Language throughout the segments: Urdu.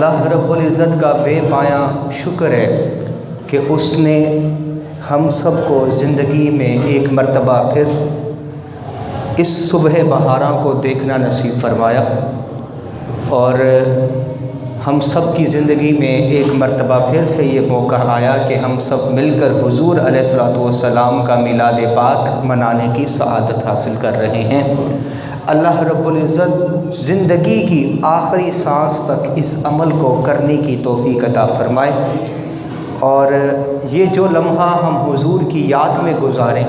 اللہ رب العزت کا بے پایاں شکر ہے کہ اس نے ہم سب کو زندگی میں ایک مرتبہ پھر اس صبح بہاراں کو دیکھنا نصیب فرمایا، اور ہم سب کی زندگی میں ایک مرتبہ پھر سے یہ موقع آیا کہ ہم سب مل کر حضور علیہ الصلوۃ والسلام کا میلاد پاک منانے کی سعادت حاصل کر رہے ہیں۔ اللہ رب العزت زندگی کی آخری سانس تک اس عمل کو کرنے کی توفیق عطا فرمائے، اور یہ جو لمحہ ہم حضور کی یاد میں گزاریں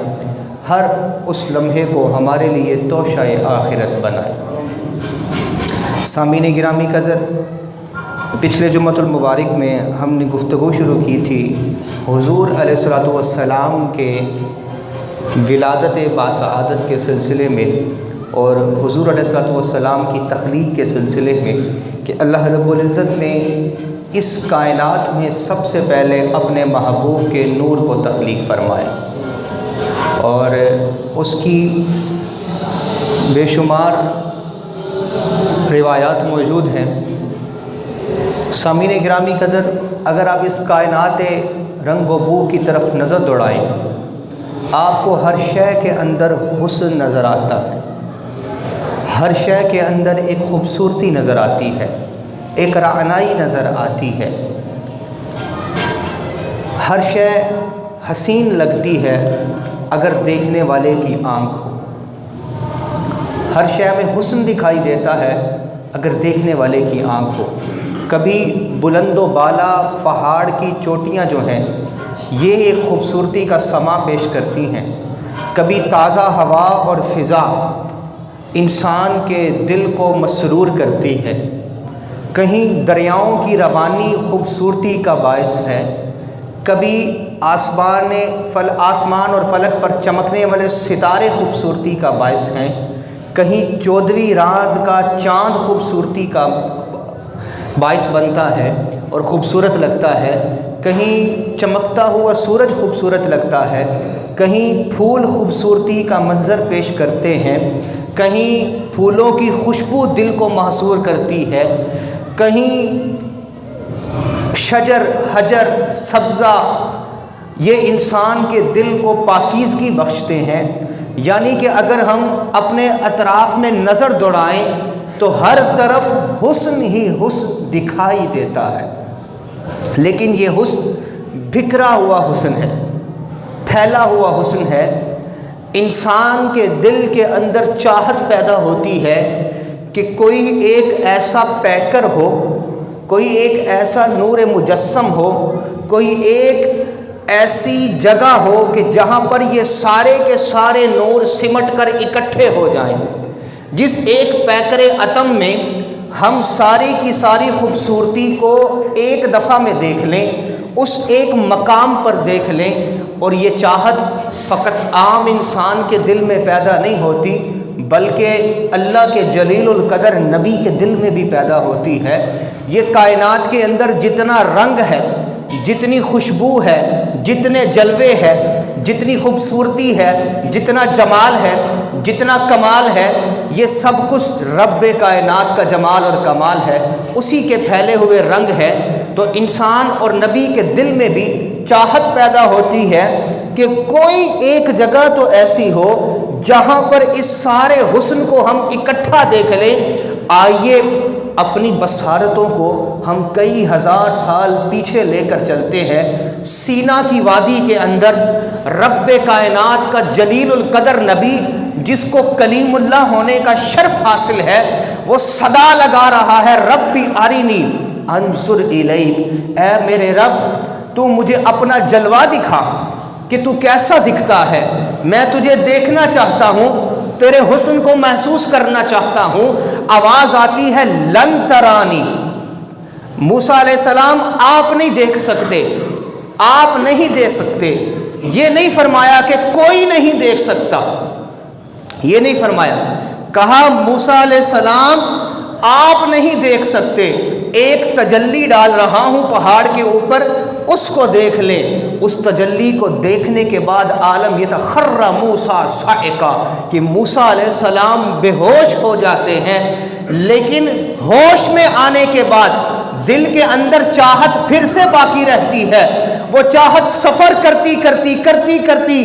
ہر اس لمحے کو ہمارے لیے توشہ آخرت بنائے۔ سامعین گرامی قدر، پچھلے جمعۃ المبارک میں ہم نے گفتگو شروع کی تھی حضور علیہ الصلوۃ والسلام کے ولادت باسعادت کے سلسلے میں، اور حضور علیہ الصلوۃ والسلام کی تخلیق کے سلسلے میں، کہ اللہ رب العزت نے اس کائنات میں سب سے پہلے اپنے محبوب کے نور کو تخلیق فرمایا، اور اس کی بے شمار روایات موجود ہیں۔ سامعین گرامی قدر، اگر آپ اس کائنات رنگ و بو کی طرف نظر دوڑائیں، آپ کو ہر شے کے اندر حسن نظر آتا ہے، ہر شے کے اندر ایک خوبصورتی نظر آتی ہے، ایک رعنائی نظر آتی ہے، ہر شے حسین لگتی ہے اگر دیکھنے والے کی آنکھ ہو، ہر شے میں حسن دکھائی دیتا ہے اگر دیکھنے والے کی آنکھ ہو۔ کبھی بلند و بالا پہاڑ کی چوٹیاں جو ہیں یہ ایک خوبصورتی کا سما پیش کرتی ہیں، کبھی تازہ ہوا اور فضا انسان کے دل کو مسرور کرتی ہے، کہیں دریاؤں کی روانی خوبصورتی کا باعث ہے، کبھی آسمان اور فلک پر چمکنے والے ستارے خوبصورتی کا باعث ہیں، کہیں 14ویں رات کا چاند خوبصورتی کا باعث بنتا ہے اور خوبصورت لگتا ہے، کہیں چمکتا ہوا سورج خوبصورت لگتا ہے، کہیں پھول خوبصورتی کا منظر پیش کرتے ہیں، کہیں پھولوں کی خوشبو دل کو محصور کرتی ہے، کہیں شجر حجر سبزہ یہ انسان کے دل کو پاکیزگی بخشتے ہیں۔ یعنی کہ اگر ہم اپنے اطراف میں نظر دوڑائیں تو ہر طرف حسن ہی حسن دکھائی دیتا ہے، لیکن یہ حسن بکھرا ہوا حسن ہے، پھیلا ہوا حسن ہے۔ انسان کے دل کے اندر چاہت پیدا ہوتی ہے کہ کوئی ایک ایسا پیکر ہو، کوئی ایک ایسا نور مجسم ہو، کوئی ایک ایسی جگہ ہو کہ جہاں پر یہ سارے کے سارے نور سمٹ کر اکٹھے ہو جائیں، جس ایک پیکر اتم میں ہم ساری کی ساری خوبصورتی کو ایک دفعہ میں دیکھ لیں، اس ایک مقام پر دیکھ لیں، اور یہ چاہت فقط عام انسان کے دل میں پیدا نہیں ہوتی بلکہ اللہ کے جلیل القدر نبی کے دل میں بھی پیدا ہوتی ہے۔ یہ کائنات کے اندر جتنا رنگ ہے، جتنی خوشبو ہے، جتنے جلوے ہے، جتنی خوبصورتی ہے، جتنا جمال ہے، جتنا کمال ہے، یہ سب کچھ رب کائنات کا جمال اور کمال ہے، اسی کے پھیلے ہوئے رنگ ہے۔ تو انسان اور نبی کے دل میں بھی چاہت پیدا ہوتی ہے کہ کوئی ایک جگہ تو ایسی ہو جہاں پر اس سارے حسن کو ہم اکٹھا دیکھ لیں۔ آئیے اپنی بصارتوں کو ہم کئی ہزار سال پیچھے لے کر چلتے ہیں، سینا کی وادی کے اندر رب کائنات کا جلیل القدر نبی، جس کو کلیم اللہ ہونے کا شرف حاصل ہے، وہ صدا لگا رہا ہے ربی ارینی انظر الیک، اے میرے رب تو مجھے اپنا جلوہ دکھا کہ تو کیسا دکھتا ہے، میں تجھے دیکھنا چاہتا ہوں، تیرے حسن کو محسوس کرنا چاہتا ہوں۔ آواز آتی ہے لن ترانی، موسیٰ علیہ السلام آپ نہیں دیکھ سکتے، آپ نہیں دیکھ سکتے، یہ نہیں فرمایا کہ کوئی نہیں دیکھ سکتا، یہ نہیں فرمایا، کہا موسیٰ علیہ السلام آپ نہیں دیکھ سکتے، ایک تجلی ڈال رہا ہوں پہاڑ کے اوپر، اس کو دیکھ لیں۔ اس تجلی کو دیکھنے کے بعد عالم یہ تھا خر موسیٰ صاعقہ، کہ موسیٰ علیہ السلام بے ہوش ہو جاتے ہیں، لیکن ہوش میں آنے کے بعد دل کے اندر چاہت پھر سے باقی رہتی ہے. وہ چاہت سفر کرتی کرتی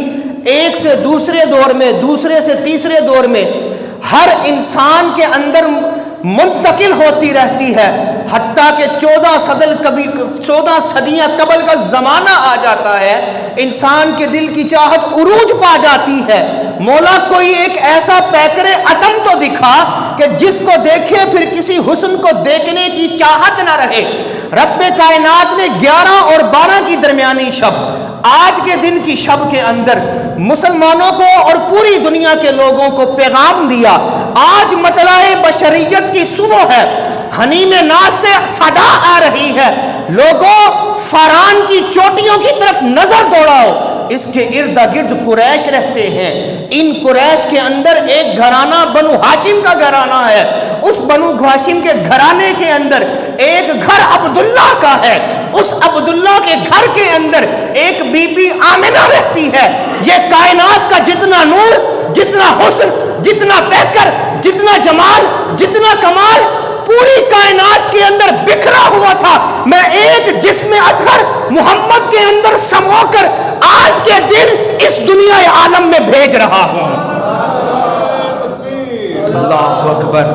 ایک سے دوسرے دور میں، دوسرے سے تیسرے دور میں ہر انسان کے اندر منتقل ہوتی رہتی ہے، حتیٰ کہ 14 صدیاں قبل کا زمانہ آ جاتا ہے، انسان کے دل کی چاہت عروج پا جاتی ہے. مولا کوئی ایک ایسا پیکر اتم تو دکھا کہ جس کو دیکھے پھر کسی حسن کو دیکھنے کی چاہت نہ رہے. رب کائنات نے 11 اور 12 کی درمیانی شب، آج کے دن کی شب کے اندر مسلمانوں کو اور پوری دنیا کے لوگوں کو پیغام دیا. آج مطلع بشریت کی صبح ہے، حنین ناز سے صدا آ رہی ہے، لوگوں فاران کی چوٹیوں کی طرف نظر دوڑاؤ. اس کے ارد گرد قریش رہتے ہیں. ان قریش کے اندر ایک گھرانہ بنو ہاشم کا گھرانہ ہے. اس بنو ہاشم کے گھرانے کے اندر ایک گھر عبداللہ کا ہے. اس عبداللہ کے گھر کے اندر ایک بی بی آمنہ رہتی ہے. یہ کائنات کا جتنا نور، جتنا حسن، جتنا پیکر، جتنا جمال، جتنا کمال پوری کائنات کے اندر بکھرا ہوا تھا، میں ایک جسم اطہر محمد کے اندر سمو کر آج کے دن اس دنیا عالم میں بھیج رہا ہوں. اللہ اکبر،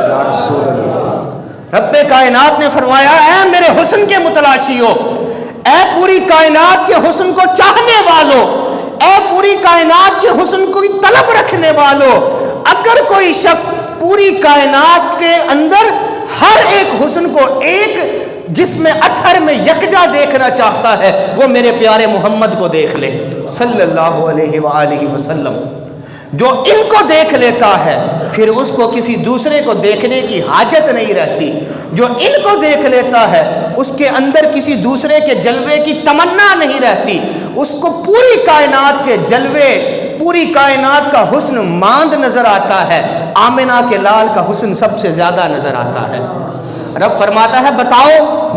یا رسول اللہ. رب کائنات نے فرمایا اے میرے حسن کے متلاشیو، اے پوری کائنات کے حسن کو چاہنے والو، اے پوری کائنات کے حسن کو طلب رکھنے والو، اگر کوئی شخص پوری کائنات کے اندر ہر ایک حسن کو ایک جسم اطہر میں یکجا دیکھنا چاہتا ہے، وہ میرے پیارے محمد کو دیکھ لے صلی اللہ علیہ وآلہ وسلم. جو ان کو دیکھ لیتا ہے پھر اس کو کسی دوسرے کو دیکھنے کی حاجت نہیں رہتی. جو ان کو دیکھ لیتا ہے اس کے اندر کسی دوسرے کے جلوے کی تمنا نہیں رہتی. اس کو پوری کائنات کے جلوے، پوری کائنات کا حسن ماند نظر آتا ہے. آمنہ کے لال کا حسن سب سے زیادہ نظر آتا ہے. رب فرماتا ہے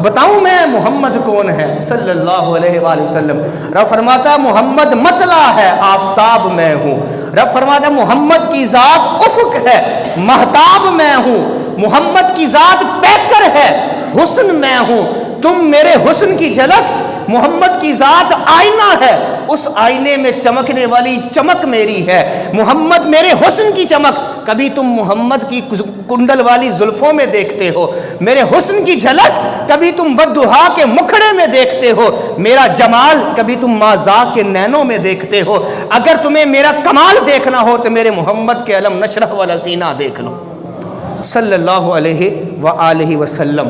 بتاؤں میں محمد کون ہے صلی اللہ علیہ وآلہ وسلم. رب فرماتا ہے محمد مطلع ہے، آفتاب میں ہوں. رب فرماتا ہے محمد کی ذات افق ہے، مہتاب میں ہوں. محمد کی ذات پیکر ہے، حسن میں ہوں. تم میرے حسن کی جھلک، محمد کی ذات آئینہ ہے، اس آئینے میں چمکنے والی چمک میری ہے. محمد میرے حسن کی چمک کبھی تم محمد کی کنڈل والی زلفوں میں دیکھتے ہو، میرے حسن کی جھلک کبھی تم والضحیٰ کے مکھڑے میں دیکھتے ہو، میرا جمال کبھی تم مازاق کے نینوں میں دیکھتے ہو. اگر تمہیں میرا کمال دیکھنا ہو تو میرے محمد کے علم نشرح والا سینہ دیکھ لو صلی اللہ علیہ وآلہ وسلم.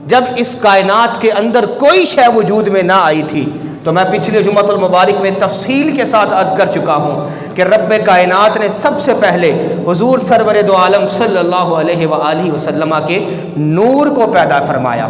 جب اس کائنات کے اندر کوئی شے وجود میں نہ آئی تھی تو میں پچھلے جمعۃ المبارک میں تفصیل کے ساتھ عرض کر چکا ہوں کہ رب کائنات نے سب سے پہلے حضور سرور دو عالم صلی اللہ علیہ وآلہ وسلم کے نور کو پیدا فرمایا.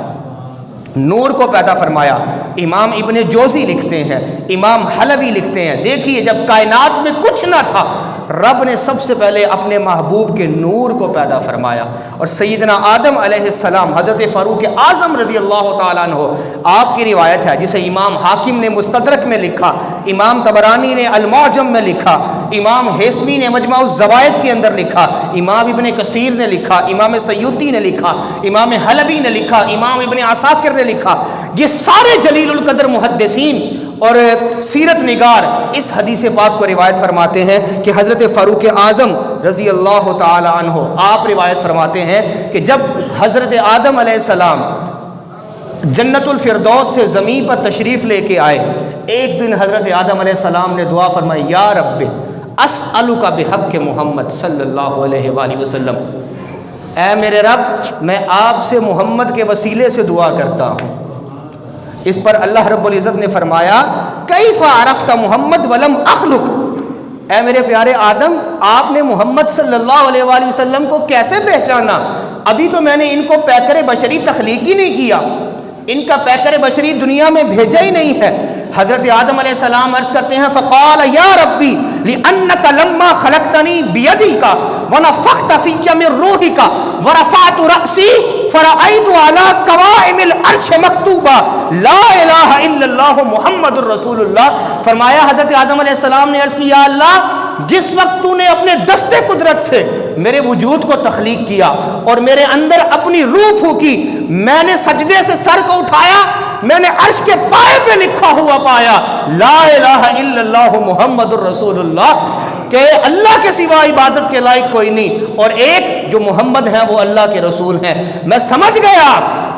نور کو پیدا فرمایا. امام ابن جوزی لکھتے ہیں، امام حلوی لکھتے ہیں، دیکھیے جب کائنات میں کچھ نہ تھا رب نے سب سے پہلے اپنے محبوب کے نور کو پیدا فرمایا. اور سیدنا آدم علیہ السلام، حضرت فاروق اعظم رضی اللہ تعالیٰ عنہ، آپ کی روایت ہے جسے امام حاکم نے مستدرک میں لکھا، امام طبرانی نے المعجم میں لکھا، امام ہیثمی نے مجمع الزوائد کے اندر لکھا، امام ابن کثیر نے لکھا، امام سیوطی نے لکھا، امام حلبی نے لکھا، امام ابن عساکر نے لکھا. یہ سارے جلیل القدر محدثین اور سیرت نگار اس حدیث پاک کو روایت فرماتے ہیں کہ حضرت فاروق اعظم رضی اللہ تعالی عنہ آپ روایت فرماتے ہیں کہ جب حضرت آدم علیہ السلام جنت الفردوس سے زمین پر تشریف لے کے آئے، ایک دن حضرت آدم علیہ السلام نے دعا فرمائی، یا رب اسألک بحق محمد صلی اللہ علیہ وآلہ وسلم، اے میرے رب میں آپ سے محمد کے وسیلے سے دعا کرتا ہوں. اس پر اللہ رب العزت نے فرمایا کیف عرفت محمد ولم اخلق، اے میرے پیارے آدم آپ نے محمد صلی اللہ علیہ وآلہ وسلم کو کیسے پہچانا؟ ابھی تو میں نے ان کو پیکر بشری تخلیق ہی نہیں کیا، ان کا پیکر بشری دنیا میں بھیجا ہی نہیں ہے. حضرت آدم علیہ السلام عرض کرتے ہیں فقال یا ربی لأنک لما خلقتنی بیدک ونفخت فی من روحک ورفعت رأسی فرأیت علی قوائم العرش مکتوبا لا الہ الا اللہ محمد الرسول اللہ. فرمایا حضرت آدم علیہ السلام نے عرض کی یا اللہ جس وقت تو نے اپنے دست قدرت سے میرے وجود کو تخلیق کیا اور میرے اندر اپنی روح پھونکی، میں نے سجدے سے سر کو اٹھایا، میں نے عرش کے پائے پہ لکھا ہوا پایا لا الہ الا اللہ محمد الرسول اللہ، کہ اللہ کے سوا عبادت کے لائق کوئی نہیں، اور ایک جو محمد ہیں وہ اللہ کے رسول ہیں۔ میں سمجھ گیا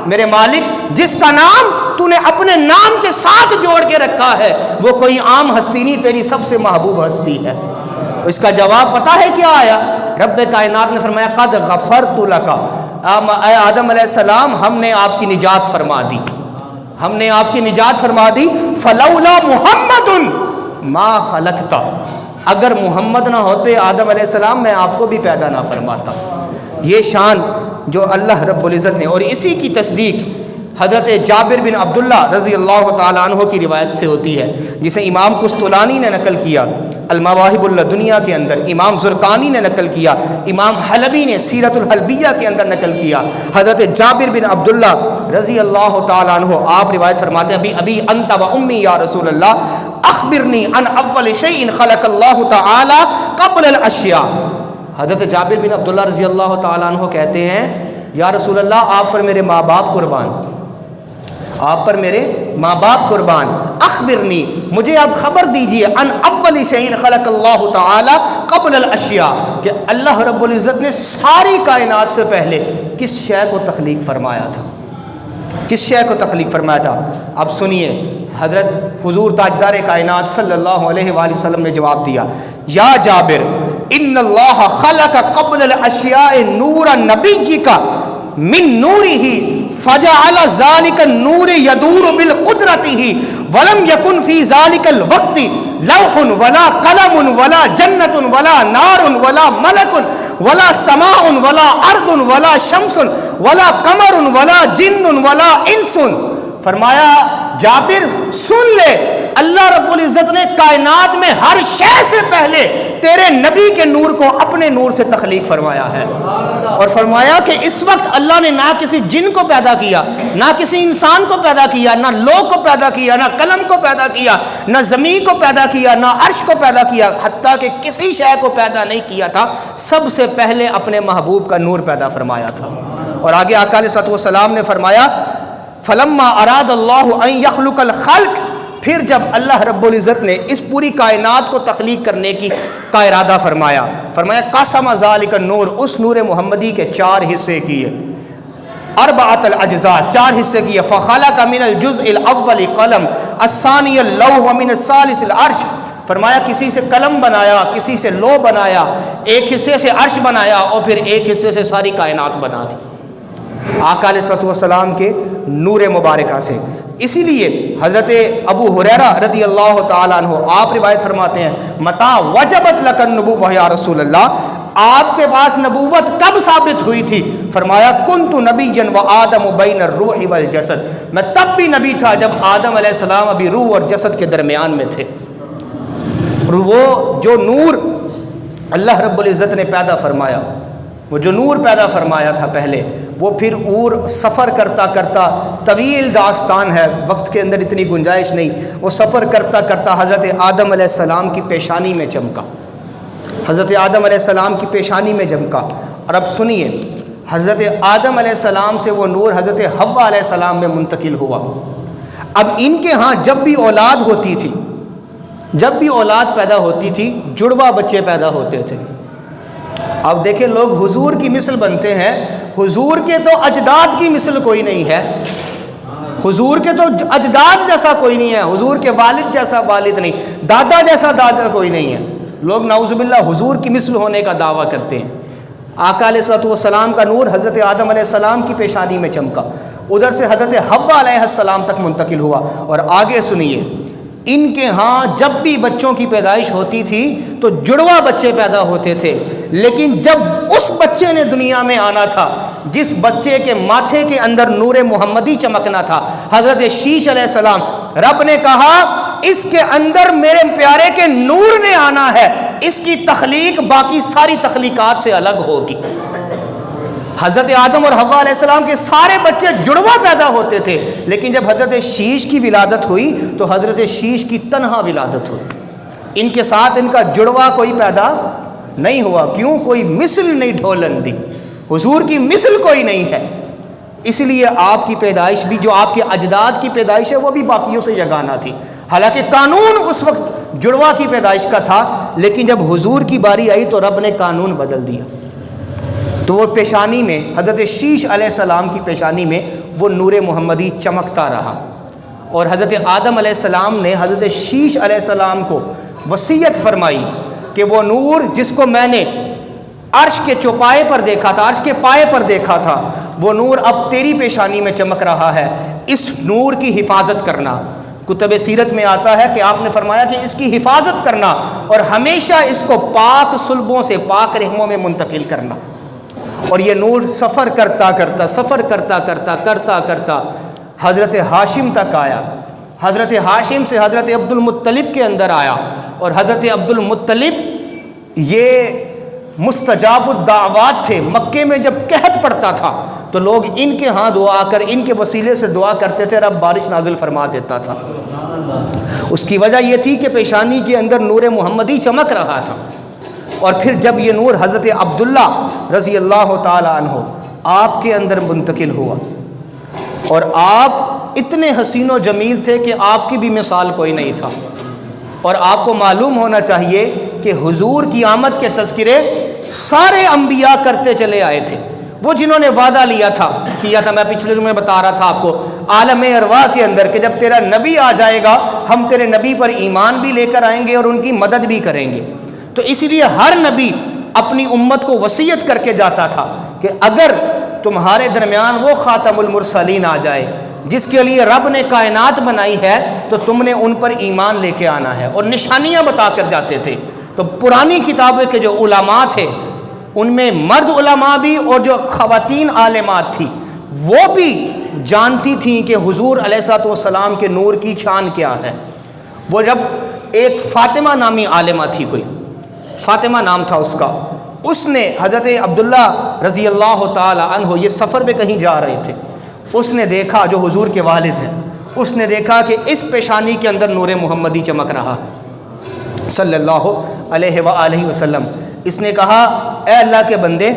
میرے مالک جس کا نام تو نے اپنے نام کے ساتھ جوڑ کے رکھا ہے وہ کوئی عام ہستی نہیں، تیری سب سے محبوب ہستی ہے۔ اس کا جواب پتہ ہے کیا آیا؟ رب کائنات نے فرمایا قد غفرت لک، اے آدم علیہ السلام ہم نے آپ کی نجات فرما دی، ہم نے آپ کی نجات فرما دی، فلولا محمد ما خلقتا، اگر محمد نہ ہوتے آدم علیہ السلام میں آپ کو بھی پیدا نہ فرماتا۔ یہ شان جو اللہ رب العزت نے، اور اسی کی تصدیق حضرت جابر بن عبداللہ رضی اللہ تعالیٰ عنہ کی روایت سے ہوتی ہے، جسے امام قسطلانی نے نقل کیا المواہب اللدنیہ کے اندر، امام زرقانی نے نقل کیا، امام حلبی نے سیرت الحلبیہ کے اندر نقل کیا۔ حضرت جابر بن عبداللہ رضی اللہ تعالیٰ عنہ آپ روایت فرماتے ہیں ابی انت و امی یا رسول اللہ اخبرنی عن اول شیء خلق اللہ تعالی قبل الاشیاء۔ حضرت جابر بن عبداللہ رضی اللہ تعالیٰ عنہ کہتے ہیں یا رسول اللہ آپ پر میرے ماں باپ قربان، آپ پر میرے ماں باپ قربان، اخبرنی مجھے آپ خبر دیجئے عن اول شیء خلق اللہ تعالی قبل الاشیاء، کہ اللہ رب العزت نے ساری کائنات سے پہلے کس شے کو تخلیق فرمایا تھا، کس شے کو تخلیق فرمایا تھا؟ اب سنیے حضرت حضور تاجدار کائنات صلی اللہ علیہ وآلہ وسلم نے جواب دیا یا جابر ان اللہ خلق قبل الاشیاء نور نبیک من نورہ فجعل ذلك النور يدور بقدرته ولم يكن في ذلك الوقت لوح ولا قلم ولا جنة ولا نار ولا ملك ولا سماء ولا ارض ولا شمس ولا قمر ولا جن ولا انس۔ فرمایا جابر سن لے اللہ رب العزت نے کائنات میں ہر شے سے پہلے تیرے نبی کے نور کو اپنے نور سے تخلیق فرمایا ہے، اور فرمایا کہ اس وقت اللہ نے نہ کسی جن کو پیدا کیا، نہ کسی انسان کو پیدا کیا، نہ لوہ کو پیدا کیا، نہ قلم کو پیدا کیا، نہ زمین کو پیدا کیا، نہ عرش کو پیدا کیا، حتیٰ کہ کسی شے کو پیدا نہیں کیا تھا، سب سے پہلے اپنے محبوب کا نور پیدا فرمایا تھا۔ اور آگے آقا علیہ الصلوۃ والسلام نے فرمایا فلما اراد اللہ ان یخلق الخلق، پھر جب اللہ رب العزت نے اس پوری کائنات کو تخلیق کرنے کا ارادہ فرمایا، فرمایا قسم ذالک النور، اس نور محمدی کے 4 حصے کیے، اربعۃ الاجزاء، 4 حصے کیے، فخلق من الجزء الاول قلم الثانی اللوح ومن الثالث العرش، فرمایا کسی سے قلم بنایا، کسی سے لوح بنایا، ایک حصے سے عرش بنایا، اور پھر ایک حصے سے ساری کائنات بنا دی آقا علیہ الصلوۃ والسلام کے نور مبارکہ سے۔ اسی لیے حضرت ابو ہریرہ رضی اللہ تعالیٰ عنہ آپ روایت فرماتے ہیں متا وجبت لک النبوۃ یا رسول اللہ، آپ کے پاس نبوت کب ثابت ہوئی تھی؟ فرمایا کنت نبیا و آدم بین الروح والجسد، میں تب بھی نبی تھا جب آدم علیہ السلام ابھی روح اور جسد کے درمیان میں تھے۔ اور وہ جو نور اللہ رب العزت نے پیدا فرمایا، وہ جو نور پیدا فرمایا تھا پہلے، وہ پھر اور سفر کرتا کرتا، طویل داستان ہے، وقت کے اندر اتنی گنجائش نہیں، وہ سفر کرتا کرتا حضرت آدم علیہ السلام کی پیشانی میں چمکا، حضرت آدم علیہ السلام کی پیشانی میں چمکا۔ اور اب سنیے حضرت آدم علیہ السلام سے وہ نور حضرت حوا علیہ السلام میں منتقل ہوا۔ اب ان کے ہاں جب بھی اولاد ہوتی تھی، جب بھی اولاد پیدا ہوتی تھی، جڑوا بچے پیدا ہوتے تھے۔ اب دیکھیں لوگ حضور کی مثل بنتے ہیں، حضور کے تو اجداد کی مثل کوئی نہیں ہے، حضور کے تو اجداد جیسا کوئی نہیں ہے، حضور کے والد جیسا والد نہیں، دادا جیسا دادا کوئی نہیں ہے۔ لوگ نعوذ باللہ حضور کی مثل ہونے کا دعویٰ کرتے ہیں۔ آقا علیہ الصلوۃ والسلام کا نور حضرت آدم علیہ السلام کی پیشانی میں چمکا، ادھر سے حضرت حوا علیہ السلام تک منتقل ہوا۔ اور آگے سنیے ان کے ہاں جب بھی بچوں کی پیدائش ہوتی تھی تو جڑوا بچے پیدا ہوتے تھے، لیکن جب اس بچے نے دنیا میں آنا تھا جس بچے کے ماتھے کے اندر نور محمدی چمکنا تھا، حضرت شیش علیہ السلام، رب نے کہا اس کے اندر میرے پیارے کے نور نے آنا ہے، اس کی تخلیق باقی ساری تخلیقات سے الگ ہوگی۔ حضرت آدم اور حوا علیہ السلام کے سارے بچے جڑوا پیدا ہوتے تھے، لیکن جب حضرت شیش کی ولادت ہوئی تو حضرت شیش کی تنہا ولادت ہوئی، ان کے ساتھ ان کا جڑوا کوئی پیدا نہیں ہوا، کیوں؟ کوئی مثل نہیں ڈھولن دی، حضور کی مثل کوئی نہیں ہے۔ اس لیے آپ کی پیدائش بھی، جو آپ کے اجداد کی پیدائش ہے، وہ بھی باقیوں سے یگانہ تھی، حالانکہ قانون اس وقت جڑوا کی پیدائش کا تھا، لیکن جب حضور کی باری آئی تو رب نے قانون بدل دیا۔ تو وہ پیشانی میں، حضرت شیش علیہ السلام کی پیشانی میں وہ نور محمدی چمکتا رہا، اور حضرت آدم علیہ السلام نے حضرت شیش علیہ السلام کو وصیت فرمائی کہ وہ نور جس کو میں نے عرش کے چوپائے پر دیکھا تھا، عرش کے پائے پر دیکھا تھا، وہ نور اب تیری پیشانی میں چمک رہا ہے، اس نور کی حفاظت کرنا۔ کتب سیرت میں آتا ہے کہ آپ نے فرمایا کہ اس کی حفاظت کرنا اور ہمیشہ اس کو پاک صلبوں سے پاک رحموں میں منتقل کرنا۔ اور یہ نور سفر کرتا کرتا حضرت ہاشم تک آیا، حضرت ہاشم سے حضرت عبد المطلب کے اندر آیا، اور حضرت عبد المطلب یہ مستجاب الدعوات تھے۔ مکے میں جب قحط پڑتا تھا تو لوگ ان کے ہاں دعا کر، ان کے وسیلے سے دعا کرتے تھے، رب بارش نازل فرما دیتا تھا۔ اس کی وجہ یہ تھی کہ پیشانی کے اندر نور محمدی چمک رہا تھا۔ اور پھر جب یہ نور حضرت عبداللہ رضی اللہ تعالی عنہ آپ کے اندر منتقل ہوا، اور آپ اتنے حسین و جمیل تھے کہ آپ کی بھی مثال کوئی نہیں تھا، اور آپ کو معلوم ہونا چاہیے کہ حضور کی آمد کے تذکرے سارے انبیاء کرتے چلے آئے تھے۔ وہ جنہوں نے وعدہ کیا تھا، میں پچھلے دن میں بتا رہا تھا آپ کو عالم ارواح کے اندر، کہ جب تیرا نبی آ جائے گا ہم تیرے نبی پر ایمان بھی لے کر آئیں گے اور ان کی مدد بھی کریں گے۔ تو اسی لیے ہر نبی اپنی امت کو وصیت کر کے جاتا تھا کہ اگر تمہارے درمیان وہ خاتم المرسلین آ جائے جس کے لیے رب نے کائنات بنائی ہے، تو تم نے ان پر ایمان لے کے آنا ہے، اور نشانیاں بتا کر جاتے تھے۔ تو پرانی کتابیں کے جو علماء تھے، ان میں مرد علماء بھی اور جو خواتین عالمات تھی، وہ بھی جانتی تھیں کہ حضور علیہ الصلوۃ والسلام کے نور کی شان کیا ہے۔ وہ جب ایک فاطمہ نامی عالمہ تھی، کوئی فاطمہ نام تھا اس کا، اس نے حضرت عبداللہ رضی اللہ تعالی عنہ یہ سفر پہ کہیں جا رہے تھے، اس نے دیکھا، جو حضور کے والد ہیں، اس نے دیکھا کہ اس پیشانی کے اندر نور محمدی چمک رہا صلی اللہ علیہ وآلہ وسلم۔ اس نے کہا، اے اللہ کے بندے،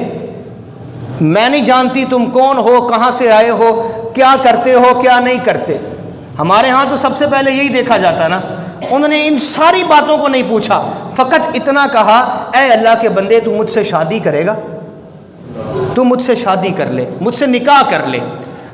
میں نہیں جانتی تم کون ہو، کہاں سے آئے ہو، کیا کرتے ہو، کیا نہیں کرتے۔ ہمارے ہاں تو سب سے پہلے یہی دیکھا جاتا نا۔ انہوں نے ان ساری باتوں کو نہیں پوچھا، فقط اتنا کہا، اے اللہ کے بندے، تو مجھ سے شادی کرے گا؟ تو مجھ سے شادی کر لے، مجھ سے نکاح کر لے،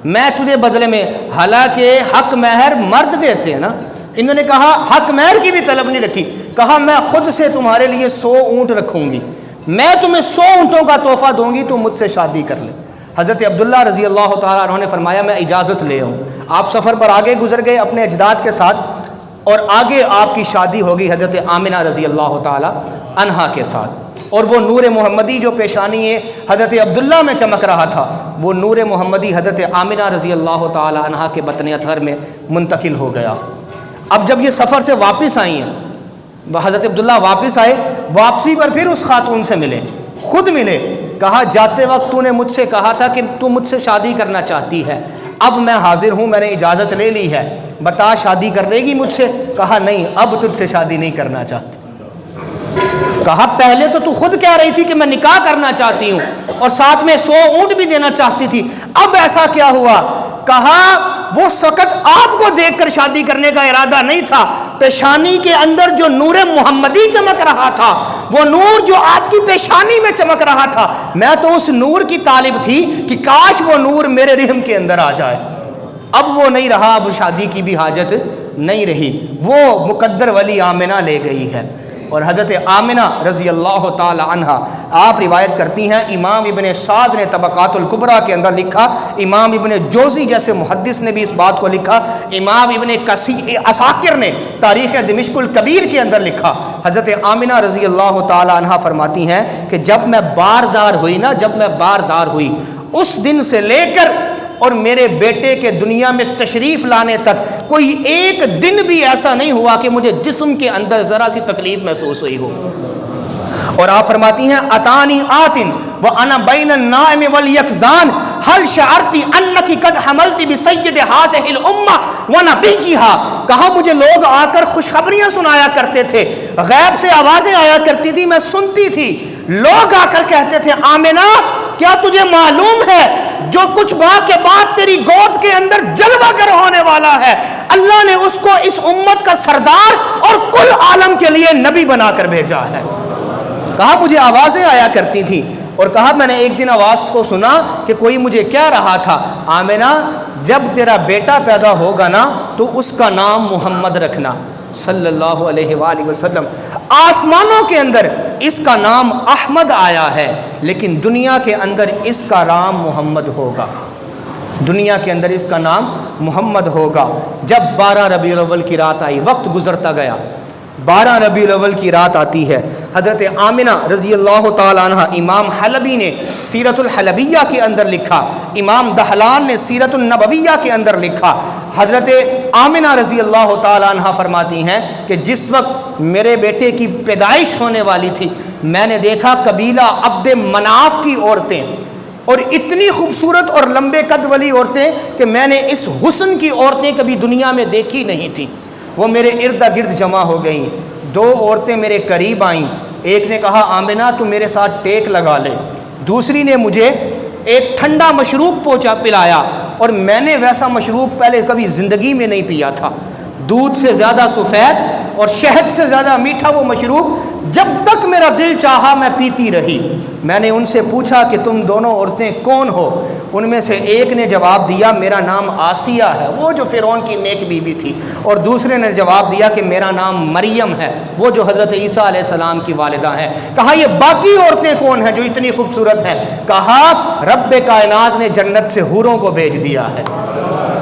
میں تجھے بدلے میں، حالانکہ حق مہر مرد دیتے ہیں نا۔ انہوں نے کہا حق مہر کی بھی طلب نہیں رکھی، کہا میں خود سے تمہارے لیے 100 اونٹ رکھوں گی، میں تمہیں 100 اونٹوں کا تحفہ دوں گی، تو مجھ سے شادی کر لے۔ حضرت عبداللہ رضی اللہ تعالیٰ عنہ نے فرمایا، میں اجازت لے آؤں۔ آپ سفر پر آگے گزر گئے اپنے اجداد کے ساتھ، اور آگے آپ کی شادی ہو گئی حضرت آمنہ رضی اللہ تعالیٰ عنہا کے ساتھ۔ اور وہ نور محمدی جو پیشانی حضرت عبداللہ میں چمک رہا تھا، وہ نور محمدی حضرت آمنہ رضی اللہ تعالیٰ عنہا کے بطن اطہر میں منتقل ہو گیا۔ اب جب یہ سفر سے واپس آئی ہیں، حضرت عبداللہ واپس آئے، واپسی پر پھر اس خاتون سے ملے، خود ملے، کہا جاتے وقت تو نے مجھ سے کہا تھا کہ تو مجھ سے شادی کرنا چاہتی ہے، اب میں حاضر ہوں، میں نے اجازت لے لی ہے، بتا شادی کر لے گی مجھ سے؟ کہا نہیں، اب تجھ سے شادی نہیں کرنا چاہتی۔ کہا پہلے تو خود کہہ رہی تھی کہ میں نکاح کرنا چاہتی ہوں اور ساتھ میں 100 اونٹ بھی دینا چاہتی تھی، اب ایسا کیا ہوا؟ کہا وہ سقط آپ کو دیکھ کر شادی کرنے کا ارادہ نہیں تھا، پیشانی کے اندر جو نور محمدی چمک رہا تھا، وہ نور جو آپ کی پیشانی میں چمک رہا تھا، میں تو اس نور کی طالب تھی کہ کاش وہ نور میرے رحم کے اندر آ جائے۔ اب وہ نہیں رہا، اب شادی کی بھی حاجت نہیں رہی، وہ مقدر ولی آمنہ لے گئی ہے۔ اور حضرت آمنہ رضی اللہ تعالی عنہا، آپ روایت کرتی ہیں، امام ابن سعد نے طبقات الکبریٰ کے اندر لکھا، امام ابن جوزی جیسے محدث نے بھی اس بات کو لکھا، امام ابن عساکر نے تاریخ دمشق الکبیر کے اندر لکھا، حضرت آمنہ رضی اللہ تعالی عنہا فرماتی ہیں کہ جب میں باردار ہوئی اس دن سے لے کر اور میرے بیٹے کے دنیا میں تشریف لانے تک کوئی ایک دن بھی ایسا نہیں ہوا کہ مجھے جسم کے اندر ذرا سی تکلیف محسوس ہوئی ہو۔ اور آپ فرماتی ہیں، اتانی آتن وانا بین النائم والیقظان هل شعرت انک قد حملت بسید هذه الامه ونبیھا۔ کہا مجھے لوگ آ کر خوشخبریاں سنایا کرتے تھے، غیب سے آوازیں آیا کرتی تھی، میں سنتی تھی، لوگ آ کر کہتے تھے آمنہ کیا تجھے معلوم ہے جو کچھ ماہ کے بعد تیری گود کے اندر جلوہ گر ہونے والا ہے، اللہ نے اس کو اس امت کا سردار اور کل عالم کے لیے نبی بنا کر بھیجا ہے۔ کہا مجھے آوازیں آیا کرتی تھی، اور کہا میں نے ایک دن آواز کو سنا کہ کوئی مجھے کہہ رہا تھا آمنہ جب تیرا بیٹا پیدا ہوگا نا تو اس کا نام محمد رکھنا صلی اللہ علیہ وآلہ وسلم۔ آسمانوں کے اندر اس کا نام احمد آیا ہے، لیکن دنیا کے اندر اس کا نام محمد ہوگا، دنیا کے اندر اس کا نام محمد ہوگا۔ جب 12 ربیع الاول کی رات آئی، وقت گزرتا گیا، 12 ربیع الاول کی رات آتی ہے، حضرت آمنہ رضی اللہ تعالیٰ عنہ، امام حلبی نے سیرت الحلبیہ کے اندر لکھا، امام دہلان نے سیرت النبویہ کے اندر لکھا، حضرت آمنہ رضی اللہ تعالیٰ عنہ فرماتی ہیں کہ جس وقت میرے بیٹے کی پیدائش ہونے والی تھی میں نے دیکھا قبیلہ عبد مناف کی عورتیں، اور اتنی خوبصورت اور لمبے قد والی عورتیں کہ میں نے اس حسن کی عورتیں کبھی دنیا میں دیکھی نہیں تھیں، وہ میرے ارد گرد جمع ہو گئیں۔ 2 عورتیں میرے قریب آئیں، ایک نے کہا آمنہ تو میرے ساتھ ٹیک لگا لے، دوسری نے مجھے ایک ٹھنڈا مشروب پلایا، اور میں نے ویسا مشروب پہلے کبھی زندگی میں نہیں پیا تھا، دودھ سے زیادہ سفید اور شہد سے زیادہ میٹھا وہ مشروب، جب تک میرا دل چاہا میں پیتی رہی۔ میں نے ان سے پوچھا کہ تم دونوں عورتیں کون ہو؟ ان میں سے ایک نے جواب دیا میرا نام آسیہ ہے، وہ جو فرعون کی نیک بیوی تھی، اور دوسرے نے جواب دیا کہ میرا نام مریم ہے، وہ جو حضرت عیسیٰ علیہ السلام کی والدہ ہیں۔ کہا یہ باقی عورتیں کون ہیں جو اتنی خوبصورت ہیں؟ کہا رب کائنات نے جنت سے حوروں کو بھیج دیا ہے،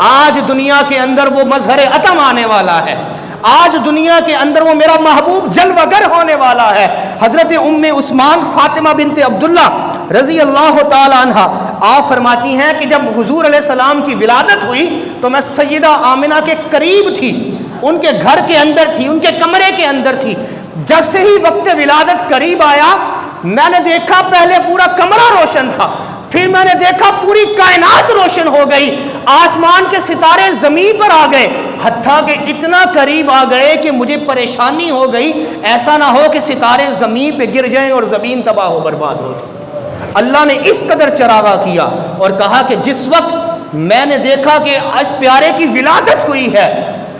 آج دنیا کے اندر وہ مظہر عتم آنے والا ہے، آج دنیا کے اندر وہ میرا محبوب جلوہ گر ہونے والا ہے۔ حضرت ام عثمان فاطمہ بنت عبداللہ رضی اللہ تعالی عنہ آپ فرماتی ہیں کہ جب حضور علیہ السلام کی ولادت ہوئی تو میں سیدہ آمنہ کے قریب تھی، ان کے گھر کے اندر تھی، ان کے کمرے کے اندر تھی۔ جیسے ہی وقت ولادت قریب آیا میں نے دیکھا پہلے پورا کمرہ روشن تھا، پھر میں نے دیکھا پوری کائنات روشن ہو گئی، آسمان کے ستارے زمین پر آ گئے، حتیٰ کہ اتنا قریب آ گئے کہ مجھے پریشانی ہو گئی ایسا نہ ہو کہ ستارے زمین پہ گر جائیں اور زمین تباہ و برباد ہو جائے۔ اللہ نے اس قدر چراغاں کیا اور کہا کہ جس وقت میں نے دیکھا کہ اس پیارے کی ولادت ہوئی ہے،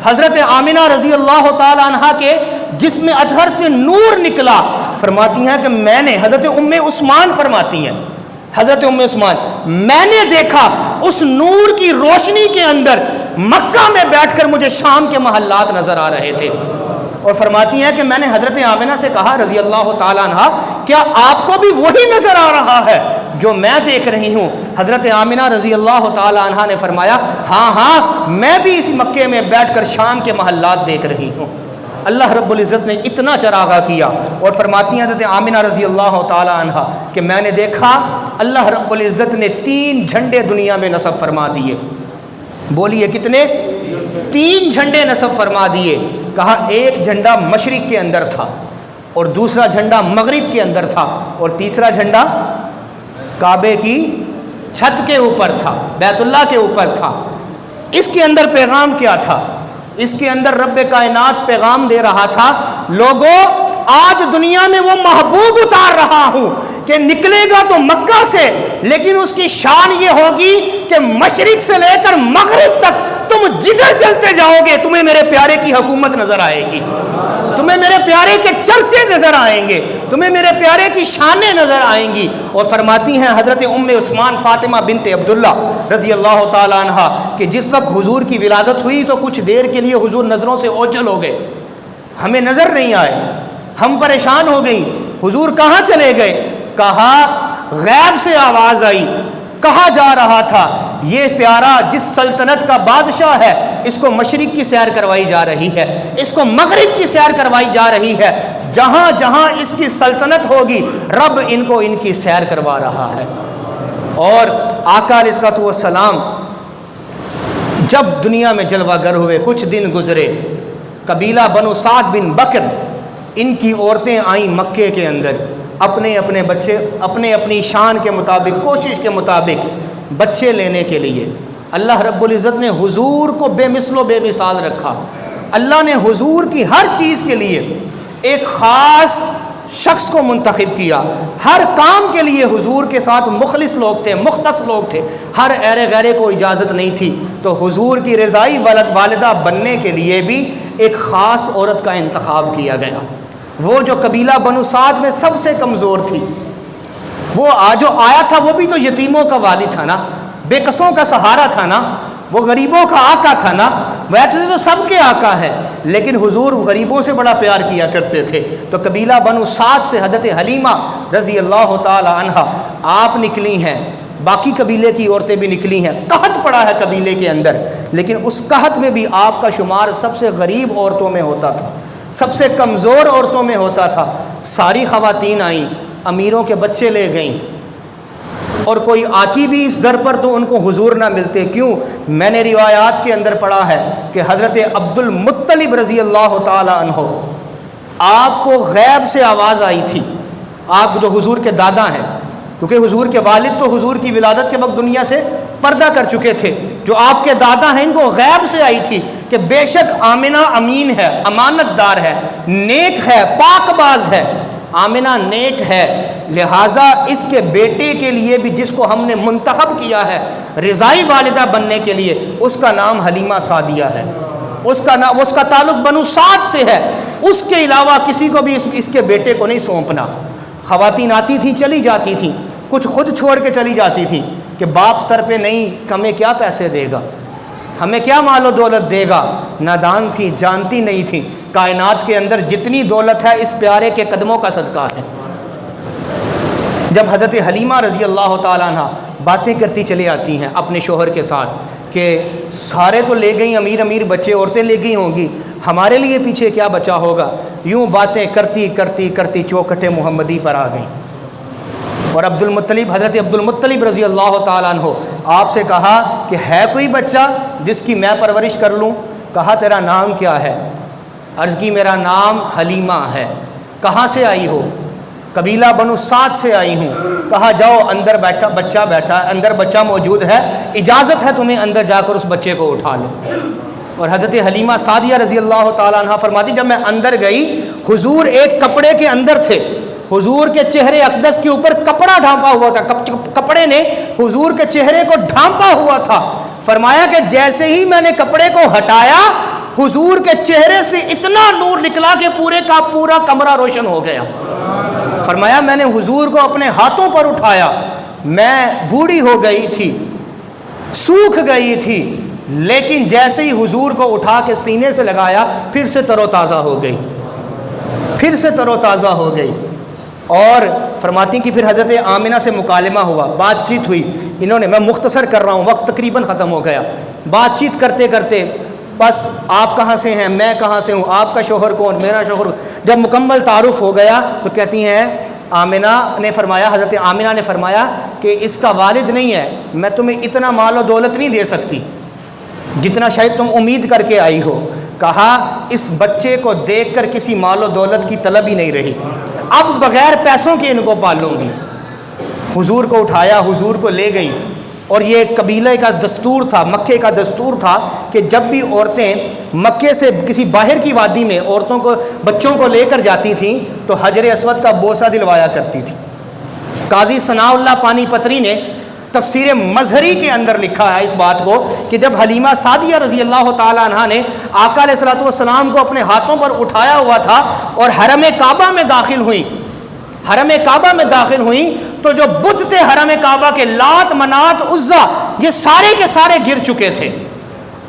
حضرت آمنہ رضی اللہ تعالی عنہ کے جسم اطہر سے نور نکلا، فرماتی ہیں کہ میں نے، حضرت ام عثمان فرماتی ہیں، حضرت ام عثمان میں نے دیکھا اس نور کی روشنی کے اندر مکہ میں بیٹھ کر مجھے شام کے محلات نظر آ رہے تھے، اور فرماتی ہیں کہ میں نے حضرت آمنہ سے کہا رضی اللہ تعالیٰ عنہ کیا آپ کو بھی وہی نظر آ رہا ہے جو میں دیکھ رہی ہوں؟ حضرت آمنہ رضی اللہ تعالیٰ عنہ نے فرمایا ہاں ہاں میں بھی اس مکے میں بیٹھ کر شام کے محلات دیکھ رہی ہوں۔ اللہ رب العزت نے اتنا چراغاں کیا، اور فرماتی ہیں حضرت آمنہ رضی اللہ تعالی عنہ کہ میں نے دیکھا اللہ رب العزت نے 3 جھنڈے دنیا میں نصب فرما دیے۔ بولیے کتنے؟ 3 جھنڈے نصب فرما دیے۔ کہا ایک جھنڈا مشرق کے اندر تھا، اور دوسرا جھنڈا مغرب کے اندر تھا، اور تیسرا جھنڈا کعبے کی چھت کے اوپر تھا، بیت اللہ کے اوپر تھا۔ اس کے اندر پیغام کیا تھا؟ اس کے اندر رب کائنات پیغام دے رہا تھا لوگوں آج دنیا میں وہ محبوب اتار رہا ہوں کہ نکلے گا تو مکہ سے، لیکن اس کی شان یہ ہوگی کہ مشرق سے لے کر مغرب تک تم جدھر چلتے جاؤ گے تمہیں میرے پیارے کی حکومت نظر آئے گی، تمہیں میرے پیارے کے چرچے نظر آئیں گے، تمہیں میرے پیارے کی شانیں نظر آئیں گی۔ اور فرماتی ہیں حضرت ام عثمان فاطمہ بنت عبداللہ رضی اللہ تعالی عنہ کہ جس وقت حضور کی ولادت ہوئی تو کچھ دیر کے لیے حضور نظروں سے اوجھل ہو گئے، ہمیں نظر نہیں آئے، ہم پریشان ہو گئی، حضور کہاں چلے گئے؟ کہا غیب سے آواز آئی، کہا جا رہا تھا یہ پیارا جس سلطنت کا بادشاہ ہے اس کو مشرق کی سیر کروائی جا رہی ہے، اس کو مغرب کی سیر کروائی جا رہی ہے، جہاں جہاں اس کی سلطنت ہوگی رب ان کو ان کی سیر کروا رہا ہے۔ اور آقا علیہ الصلوۃ والسلام جب دنیا میں جلوہ گر ہوئے، کچھ دن گزرے، قبیلہ بنو سعد بن بکر ان کی عورتیں آئیں مکے کے اندر، اپنے اپنے بچے اپنے اپنی شان کے مطابق، کوشش کے مطابق بچے لینے کے لیے۔ اللہ رب العزت نے حضور کو بے مثل و بے مثال رکھا، اللہ نے حضور کی ہر چیز کے لیے ایک خاص شخص کو منتخب کیا، ہر کام کے لیے حضور کے ساتھ مخلص لوگ تھے، مختص لوگ تھے، ہر ایرے غیرے کو اجازت نہیں تھی، تو حضور کی رضائی والدہ بننے کے لیے بھی ایک خاص عورت کا انتخاب کیا گیا، وہ جو قبیلہ بنو سعد میں سب سے کمزور تھی، وہ جو آیا تھا وہ بھی تو یتیموں کا والد تھا نا، بے کسوں کا سہارا تھا نا، وہ غریبوں کا آقا تھا نا، ویسے تو سب کے آقا ہے، لیکن حضور غریبوں سے بڑا پیار کیا کرتے تھے، تو قبیلہ بنو سعد سے حضرت حلیمہ رضی اللہ تعالی عنہا آپ نکلی ہیں، باقی قبیلے کی عورتیں بھی نکلی ہیں، قحط پڑا ہے قبیلے کے اندر، لیکن اس قحط میں بھی آپ کا شمار سب سے غریب عورتوں میں ہوتا تھا، سب سے کمزور عورتوں میں ہوتا تھا، ساری خواتین آئیں، امیروں کے بچے لے گئیں، اور کوئی آتی بھی اس در پر تو ان کو حضور نہ ملتے، کیوں؟ میں نے روایات کے اندر پڑھا ہے کہ حضرت عبد المطلب رضی اللہ تعالی عنہ آپ کو غیب سے آواز آئی تھی، آپ جو حضور کے دادا ہیں، کیونکہ حضور کے والد تو حضور کی ولادت کے وقت دنیا سے پردہ کر چکے تھے، جو آپ کے دادا ہیں ان کو غیب سے آئی تھی کہ بے شک آمنہ امین ہے، امانت دار ہے، نیک ہے، پاک باز ہے، آمنہ نیک ہے، لہٰذا اس کے بیٹے کے لیے بھی جس کو ہم نے منتخب کیا ہے رضائی والدہ بننے کے لیے، اس کا نام حلیمہ سعدیہ ہے، اس کا تعلق بنو سعد سے ہے، اس کے علاوہ کسی کو بھی اس کے بیٹے کو نہیں سونپنا۔ خواتین آتی تھیں چلی جاتی تھیں، کچھ خود چھوڑ کے چلی جاتی تھیں کہ باپ سر پہ نہیں، ہمیں کیا پیسے دے گا، ہمیں کیا مال و دولت دے گا، نادان تھی، جانتی نہیں تھی کائنات کے اندر جتنی دولت ہے اس پیارے کے قدموں کا صدقہ ہے۔ جب حضرت حلیمہ رضی اللہ تعالیٰ عنہ باتیں کرتی چلی آتی ہیں اپنے شوہر کے ساتھ کہ سارے تو لے گئیں، امیر امیر بچے عورتیں لے گئی ہوں گی، ہمارے لیے پیچھے کیا بچا ہوگا، یوں باتیں کرتی کرتی کرتی چوکھٹ محمدی پر آ گئیں، اور حضرت عبد المطلب رضی اللہ تعالیٰ عنہ آپ سے کہا کہ ہے کوئی بچہ جس کی میں پرورش کر لوں؟ کہا تیرا نام کیا ہے؟ عرض کی میرا نام حلیمہ ہے۔ کہاں سے آئی ہو؟ قبیلہ بنو سعد سے آئی ہوں۔ کہا جاؤ اندر بچہ بیٹھا، اندر بچہ موجود ہے، اجازت ہے تمہیں اندر جا کر اس بچے کو اٹھا لو۔ اور حضرت حلیمہ سعدیہ رضی اللہ تعالیٰ عنہ فرماتی جب میں اندر گئی حضور ایک کپڑے کے اندر تھے، حضور کے چہرے اقدس کے اوپر کپڑا ڈھانپا ہوا تھا، کپڑے نے حضور کے چہرے کو ڈھانپا ہوا تھا۔ فرمایا کہ جیسے ہی میں نے کپڑے کو ہٹایا حضور کے چہرے سے اتنا نور نکلا کہ پورے کا پورا کمرہ روشن ہو گیا۔ فرمایا میں نے حضور کو اپنے ہاتھوں پر اٹھایا، میں بوڑھی ہو گئی تھی، سوکھ گئی تھی، لیکن جیسے ہی حضور کو اٹھا کے سینے سے لگایا پھر سے تر و تازہ ہو گئی، پھر سے تر و تازہ ہو گئی۔ اور فرماتی کہ پھر حضرت آمنہ سے مکالمہ ہوا، بات چیت ہوئی، انہوں نے، میں مختصر کر رہا ہوں وقت تقریباً ختم ہو گیا، بات چیت کرتے کرتے بس آپ کہاں سے ہیں، میں کہاں سے ہوں، آپ کا شوہر کون، میرا شوہر، جب مکمل تعارف ہو گیا تو کہتی ہیں آمنہ نے فرمایا، حضرت آمنہ نے فرمایا کہ اس کا والد نہیں ہے، میں تمہیں اتنا مال و دولت نہیں دے سکتی جتنا شاید تم امید کر کے آئی ہو۔ کہا اس بچے کو دیکھ کر کسی مال و دولت کی طلب ہی نہیں رہی، اب بغیر پیسوں کے ان کو پالوں گی۔ حضور کو اٹھایا، حضور کو لے گئی، اور یہ قبیلے کا دستور تھا، مکے کا دستور تھا کہ جب بھی عورتیں مکے سے کسی باہر کی وادی میں عورتوں کو، بچوں کو لے کر جاتی تھیں تو حجر اسود کا بوسہ دلوایا کرتی تھی۔ قاضی ثناء اللہ پانی پتری نے تفسیر مظہری کے اندر لکھا ہے اس بات کو کہ جب حلیمہ سعدیہ رضی اللہ تعالی عنہا نے آقا علیہ الصلوۃ والسلام کو اپنے ہاتھوں پر اٹھایا ہوا تھا اور حرم کعبہ میں داخل ہوئی، حرم کعبہ میں داخل ہوئی تو جو بت تھے حرم کعبہ کے، لات، منات، عزا، یہ سارے کے سارے گر چکے تھے۔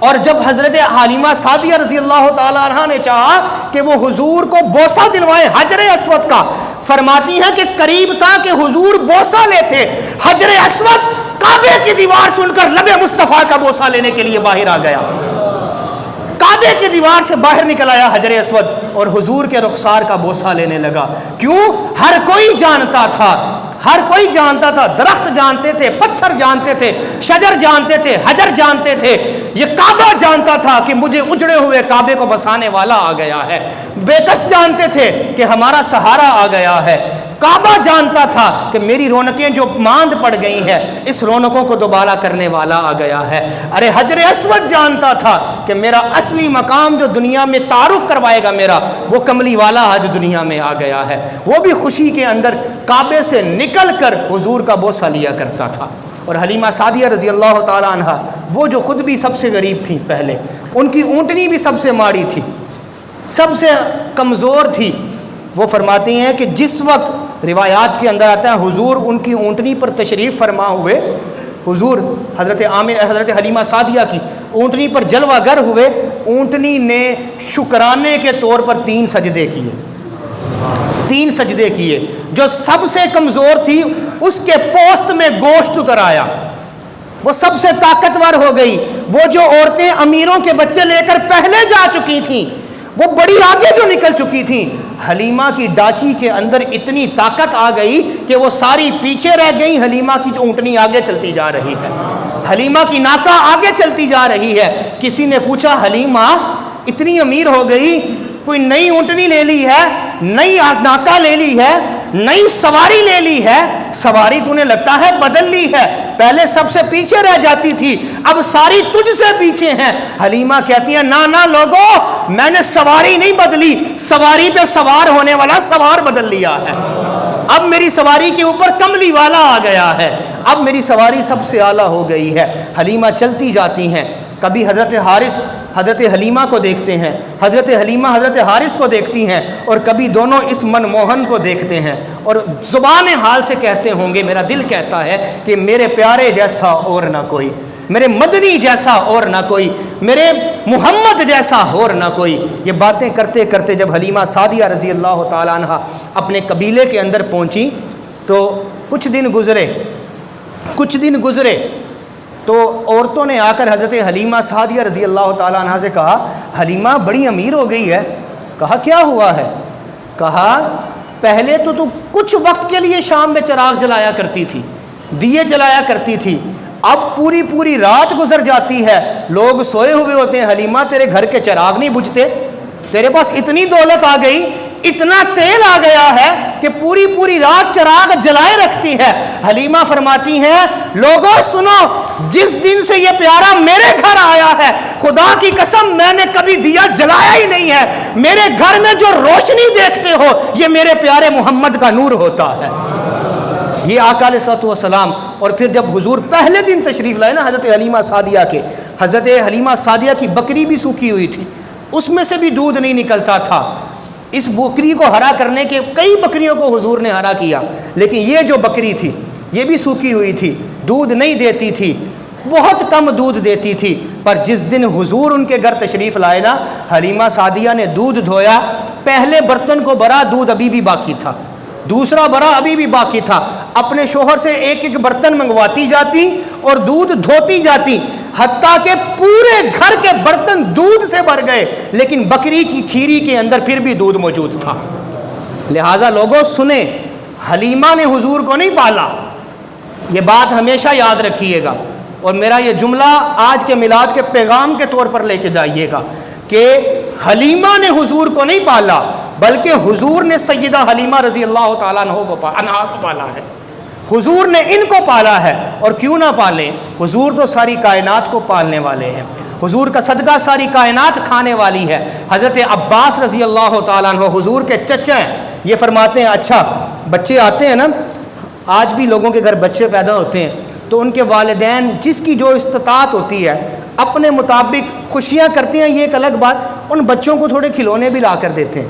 اور جب حضرت حلیمہ سعدیہ رضی اللہ تعالی عنہا نے چاہا کہ وہ حضور کو بوسہ دلوائے حجر اسود کا، فرماتی ہیں کہ قریب تھا کہ حضور بوسہ لیتے، حجر اسود کعبے کی دیوار سن کر لب مصطفیٰ کا بوسہ لینے کے لیے باہر آ گیا، کعبے کی دیوار سے باہر نکل آیا حجر اسود اور حضور کے رخسار کا بوسہ لینے لگا۔ کیوں؟ ہر کوئی جانتا تھا، ہر کوئی جانتا تھا، درخت جانتے تھے، پتھر جانتے تھے، شجر جانتے تھے، حجر جانتے تھے، یہ کعبہ جانتا تھا کہ مجھے اجڑے ہوئے کعبے کو بسانے والا آ گیا ہے، بے کس جانتے تھے کہ ہمارا سہارا آ گیا ہے۔ کعبہ جانتا تھا کہ میری رونقیں جو ماند پڑ گئی ہیں اس رونقوں کو دوبارہ کرنے والا آ گیا ہے۔ ارے حجر اسود جانتا تھا کہ میرا اصلی مقام جو دنیا میں تعارف کروائے گا میرا، وہ کملی والا آج دنیا میں آ گیا ہے۔ وہ بھی خوشی کے اندر کعبے سے نکل کر حضور کا بوسہ لیا کرتا تھا۔ اور حلیمہ سعدیہ رضی اللہ تعالیٰ عنہ، وہ جو خود بھی سب سے غریب تھیں، پہلے ان کی اونٹنی بھی سب سے ماڑی تھی، سب سے کمزور تھی، وہ فرماتی ہیں کہ جس وقت روایات کے اندر آتا ہے حضور ان کی اونٹنی پر تشریف فرما ہوئے، حضور حضرت حلیمہ سعدیہ کی اونٹنی پر جلوہ گر ہوئے، اونٹنی نے شکرانے کے طور پر 3 سجدے کیے، 3 سجدے کیے۔ جو سب سے کمزور تھی اس کے پوست میں گوشت اتر آیا، وہ سب سے طاقتور ہو گئی۔ وہ جو عورتیں امیروں کے بچے لے کر پہلے جا چکی تھیں، وہ بڑی آگے جو نکل چکی تھیں، حلیمہ کی ڈاچی کے اندر اتنی طاقت آ گئی کہ وہ ساری پیچھے رہ گئی، حلیمہ کی اونٹنی آگے چلتی جا رہی ہے، حلیمہ کی ناکہ آگے چلتی جا رہی ہے۔ کسی نے پوچھا حلیمہ اتنی امیر ہو گئی، کوئی نئی اونٹنی لے لی ہے، نئی ناکہ لے لی ہے، نئی سواری لے لی ہے؟ سواری تو نے لگتا ہے بدل لی ہے، پہلے سب سے پیچھے رہ جاتی تھی، اب ساری تجھ سے پیچھے ہیں۔ حلیمہ کہتی ہے نا لوگو، میں نے سواری نہیں بدلی، سواری پہ سوار ہونے والا سوار بدل لیا ہے۔ اب میری سواری کے اوپر کملی والا آ گیا ہے، اب میری سواری سب سے اعلیٰ ہو گئی ہے۔ حلیمہ چلتی جاتی ہیں، کبھی حضرت حارث حضرت حلیمہ کو دیکھتے ہیں، حضرت حلیمہ حضرت حارث کو دیکھتی ہیں، اور کبھی دونوں اس منموہن کو دیکھتے ہیں اور زبان حال سے کہتے ہوں گے، میرا دل کہتا ہے کہ میرے پیارے جیسا اور نہ کوئی، میرے مدنی جیسا اور نہ کوئی، میرے محمد جیسا اور نہ کوئی۔ یہ باتیں کرتے کرتے جب حلیمہ سعدیہ رضی اللہ تعالیٰ عنہ اپنے قبیلے کے اندر پہنچی تو کچھ دن گزرے تو عورتوں نے آ کر حضرت حلیمہ سعدیہ رضی اللہ تعالیٰ عنہ سے کہا حلیمہ بڑی امیر ہو گئی ہے۔ کہا کیا ہوا ہے؟ کہا پہلے تو کچھ وقت کے لیے شام میں چراغ جلایا کرتی تھی، دیے جلایا کرتی تھی، اب پوری رات گزر جاتی ہے، لوگ سوئے ہوئے ہوتے ہیں، حلیمہ تیرے گھر کے چراغ نہیں بجھتے، تیرے پاس اتنی دولت آ گئی، اتنا تیل آ گیا ہے کہ پوری رات چراغ جلائے رکھتی ہے۔ حلیمہ فرماتی ہیں لوگوں سنو، جس دن سے یہ پیارا میرے گھر آیا ہے خدا کی قسم میں نے کبھی دیا جلایا ہی نہیں ہے، میرے گھر میں جو روشنی دیکھتے ہو یہ میرے پیارے محمد کا نور ہوتا ہے۔ یہ آقا علیہ الصلوۃ والسلام۔ اور پھر جب حضور پہلے دن تشریف لائے نا حضرت حلیمہ سعدیہ کے، حضرت حلیمہ سعدیہ کی بکری بھی سوکھی ہوئی تھی، اس میں سے بھی دودھ نہیں نکلتا تھا۔ اس بکری کو ہرا کرنے کے کئی بکریوں کو حضور نے ہرا کیا، لیکن یہ جو بکری تھی یہ بھی سوکھی ہوئی تھی، دودھ نہیں دیتی تھی، بہت کم دودھ دیتی تھی۔ پر جس دن حضور ان کے گھر تشریف لائے نا، حلیمہ سعدیہ نے دودھ دھویا، پہلے برتن کو بھرا، دودھ ابھی بھی باقی تھا، دوسرا بھرا ابھی بھی باقی تھا، اپنے شوہر سے ایک برتن منگواتی جاتی اور دودھ دھوتی جاتی، حتیٰ کہ پورے گھر کے برتن دودھ سے بھر گئے، لیکن بکری کی کھیری کے اندر پھر بھی دودھ موجود تھا۔ لہٰذا لوگوں سنیں، حلیمہ نے حضور کو نہیں پالا، یہ بات ہمیشہ یاد رکھیے گا، اور میرا یہ جملہ آج کے میلاد کے پیغام کے طور پر لے کے جائیے گا کہ حلیمہ نے حضور کو نہیں پالا، بلکہ حضور نے سیدہ حلیمہ رضی اللہ تعالیٰ عنہ کو پالا ہے، حضور نے ان کو پالا ہے۔ اور کیوں نہ پالیں، حضور تو ساری کائنات کو پالنے والے ہیں، حضور کا صدقہ ساری کائنات کھانے والی ہے۔ حضرت عباس رضی اللہ تعالیٰ عنہ حضور کے چچا ہیں، یہ فرماتے ہیں اچھا بچے آتے ہیں نا، آج بھی لوگوں کے گھر بچے پیدا ہوتے ہیں تو ان کے والدین جس کی جو استطاعت ہوتی ہے اپنے مطابق خوشیاں کرتے ہیں، یہ ایک الگ بات، ان بچوں کو تھوڑے کھلونے بھی لا کر دیتے ہیں،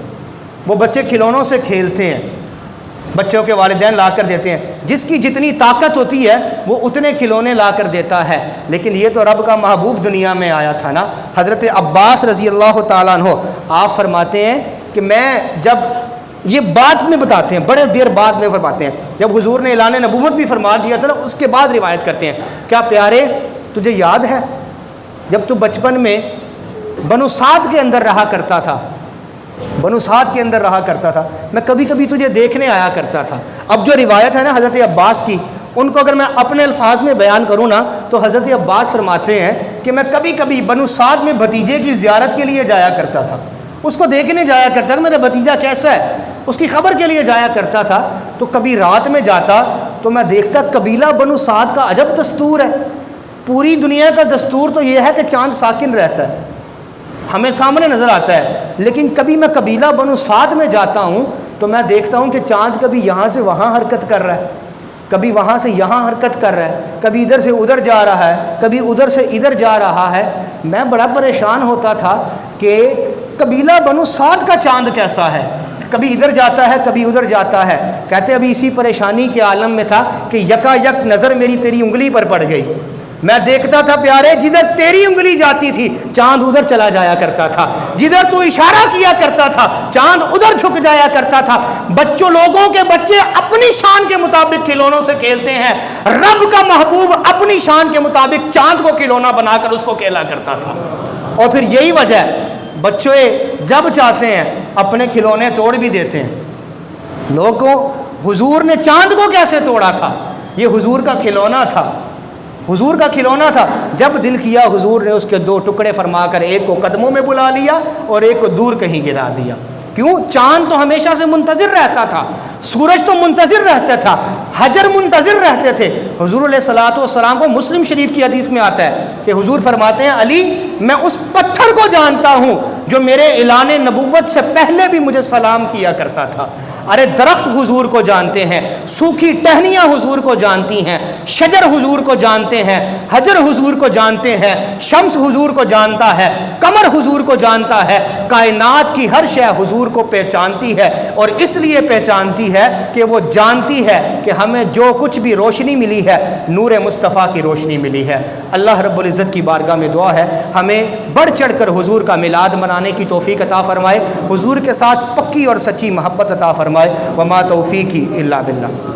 وہ بچے کھلونوں سے کھیلتے ہیں، بچوں کے والدین لا کر دیتے ہیں، جس کی جتنی طاقت ہوتی ہے وہ اتنے کھلونے لا کر دیتا ہے۔ لیکن یہ تو رب کا محبوب دنیا میں آیا تھا نا، حضرت عباس رضی اللہ تعالیٰ عنہ، آپ فرماتے ہیں کہ میں جب یہ بات میں بتاتے ہیں، بڑے دیر بعد میں فرماتے ہیں، جب حضور نے اعلان نبوت بھی فرما دیا تھا نا، اس کے بعد روایت کرتے ہیں، کیا پیارے تجھے یاد ہے جب تو بچپن میں بنو سعد کے اندر رہا کرتا تھا، بنو سعد کے اندر رہا کرتا تھا، میں کبھی کبھی تجھے دیکھنے آیا کرتا تھا۔ اب جو روایت ہے نا حضرت عباس کی، ان کو اگر میں اپنے الفاظ میں بیان کروں نا تو حضرت عباس فرماتے ہیں کہ میں کبھی کبھی بنو سعد میں بھتیجے کی زیارت کے لیے جایا کرتا تھا، اس کو دیکھنے جایا کرتا تھا، میرا بھتیجا کیسا ہے، اس کی خبر کے لیے جایا کرتا تھا، تو کبھی رات میں جاتا تو میں دیکھتا قبیلہ بنو سعد کا عجب دستور ہے۔ پوری دنیا کا دستور تو یہ ہے کہ چاند ساکن رہتا ہے، ہمیں سامنے نظر آتا ہے، لیکن کبھی میں قبیلہ بنو سعد میں جاتا ہوں تو میں دیکھتا ہوں کہ چاند کبھی یہاں سے وہاں حرکت کر رہا ہے، کبھی وہاں سے یہاں حرکت کر رہا ہے، کبھی ادھر سے ادھر جا رہا ہے، کبھی ادھر سے ادھر جا رہا ہے۔ میں بڑا پریشان ہوتا تھا کہ قبیلہ بنو سعد کا چاند کیسا ہے، کبھی ادھر جاتا ہے کبھی ادھر جاتا ہے۔ کہتے ابھی اسی پریشانی کے عالم میں تھا کہ یکا یک نظر میری تیری انگلی پر پڑ گئی۔ میں دیکھتا تھا پیارے، جدھر تیری انگلی جاتی تھی چاند ادھر چلا جایا کرتا تھا، جدھر تو اشارہ کیا کرتا تھا چاند ادھر جھک جایا کرتا تھا۔ بچوں، لوگوں کے بچے اپنی شان کے مطابق کھلونوں سے کھیلتے ہیں، رب کا محبوب اپنی شان کے مطابق چاند کو کھلونا بنا کر اس کو کھیلا کرتا تھا۔ اور پھر یہی وجہ ہے بچے جب چاہتے ہیں اپنے کھلونے توڑ بھی دیتے ہیں۔ لوگوں، حضور نے چاند کو کیسے توڑا تھا؟ یہ حضور کا کھلونا تھا، حضور کا کھلونا تھا۔ جب دل کیا حضور نے اس کے دو ٹکڑے فرما کر ایک کو قدموں میں بلا لیا اور ایک کو دور کہیں گرا دیا۔ کیوں؟ چاند تو ہمیشہ سے منتظر رہتا تھا، سورج تو منتظر رہتا تھا، حجر منتظر رہتے تھے۔ حضور علیہ الصلوۃ والسلام کو مسلم شریف کی حدیث میں آتا ہے کہ حضور فرماتے ہیں، علی میں اس پتھر کو جانتا ہوں جو میرے اعلان نبوت سے پہلے بھی مجھے سلام کیا کرتا تھا۔ ارے درخت حضور کو جانتے ہیں، سوکھی ٹہنیاں حضور کو جانتی ہیں، شجر حضور کو جانتے ہیں، حجر حضور کو جانتے ہیں، شمس حضور کو جانتا ہے، قمر حضور کو جانتا ہے، کائنات کی ہر شے حضور کو پہچانتی ہے، اور اس لیے پہچانتی ہے کہ وہ جانتی ہے کہ ہمیں جو کچھ بھی روشنی ملی ہے نور مصطفیٰ کی روشنی ملی ہے۔ اللہ رب العزت کی بارگاہ میں دعا ہے ہمیں بڑھ چڑھ کر حضور کا میلاد منانے کی توفیق عطا فرمائے، حضور کے ساتھ پکی اور سچی محبت عطا فرمائے۔ وما توفیقی الا باللہ۔